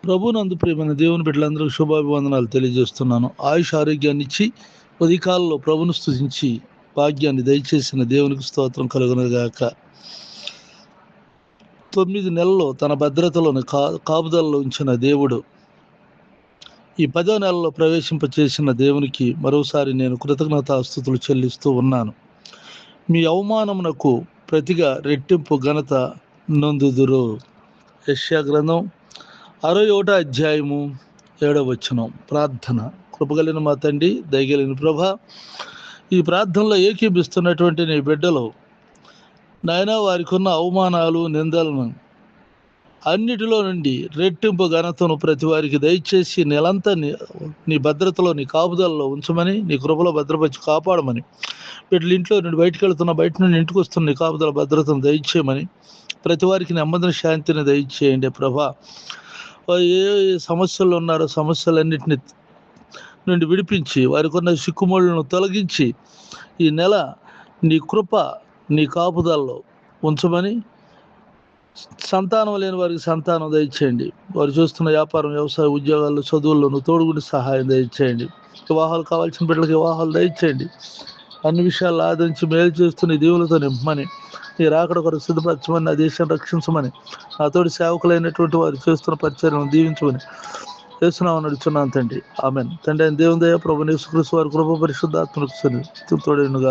ప్రభునందు ప్రియమైన దేవుని బిడ్డలందరికీ శుభాభివందనాలు తెలియజేస్తున్నాను. ఆయుష్ ఆరోగ్యాన్ని ఇచ్చి ఉదయకాలంలో ప్రభును స్తుతించి భాగ్యాన్ని దయచేసిన దేవునికి స్తోత్రం కలుగునుగాక. 9 నెలల్లో తన భద్రతలోని కాపుదలలో ఉంచిన దేవుడు ఈ 10వ నెలలో ప్రవేశింపచేసిన దేవునికి మరోసారి నేను కృతజ్ఞతాస్తుతులు చెల్లిస్తూ ఉన్నాను. మీ అవమానమునకు ప్రతిగా రెట్టింపు ఘనత నొందుదురు. యెషయా గ్రంథం 61వ అధ్యాయము 7వ వచనం. ప్రార్థన. కృపగలిగిన మా తండ్రి, దయగలిగిన ప్రభా, ఈ ప్రార్థనలో ఏకీభిస్తున్నటువంటి నీ బిడ్డలు నాయనా, వారికి ఉన్న అవమానాలు, నిందలను అన్నిటిలో నుండి రెట్టింపు ఘనతను ప్రతి వారికి దయచేసి నెలంతా నీ భద్రతలో, నీ కాపుదలలో ఉంచమని, నీ కృపలో భద్రపరిచి కాపాడమని, వీళ్ళు ఇంట్లో నుండి బయటకు వెళ్తున్న, బయట నుండి ఇంటికి వస్తున్న నీ కాపుదల భద్రతను దయచేయమని, ప్రతి వారికి నెమ్మదిని, శాంతిని దయచేయండి ప్రభా. ఏ సమస్యలు ఉన్నారో సమస్యలన్నింటినీ నుండి విడిపించి వారికి ఉన్న సిక్కుముళ్ళను తొలగించి ఈ నెల నీ కృప, నీ కాపుదలలో ఉంచమని, సంతానం లేని వారికి సంతానం దయచేయండి. వారు చూస్తున్న వ్యాపారం, వ్యవసాయ, ఉద్యోగాల్లో, చదువుల్లోనూ తోడుగుండి సహాయం దయచేయండి. వివాహాలు కావాల్సిన బిడ్డలకు వివాహాలు దయచేయండి. అన్ని విషయాలు ఆదరించి మేలు చేస్తున్న దీవులతో నింపమని, నీ రాకడ కొరకు సిద్ధపరచమని, నా దేశాన్ని రక్షించమని, నాతోటి సేవకులైనటువంటి వారు చేస్తున్న పరిచర్యను దీవించమని యేసునామమున అడుగుచున్నాను తండ్రి. ఆమేన్. తండ్రి అయిన దేవుని దయ, ప్రభువైన యేసుక్రీస్తు వారి కృప, పరిశుద్ధాత్మకు తోడైనగాక.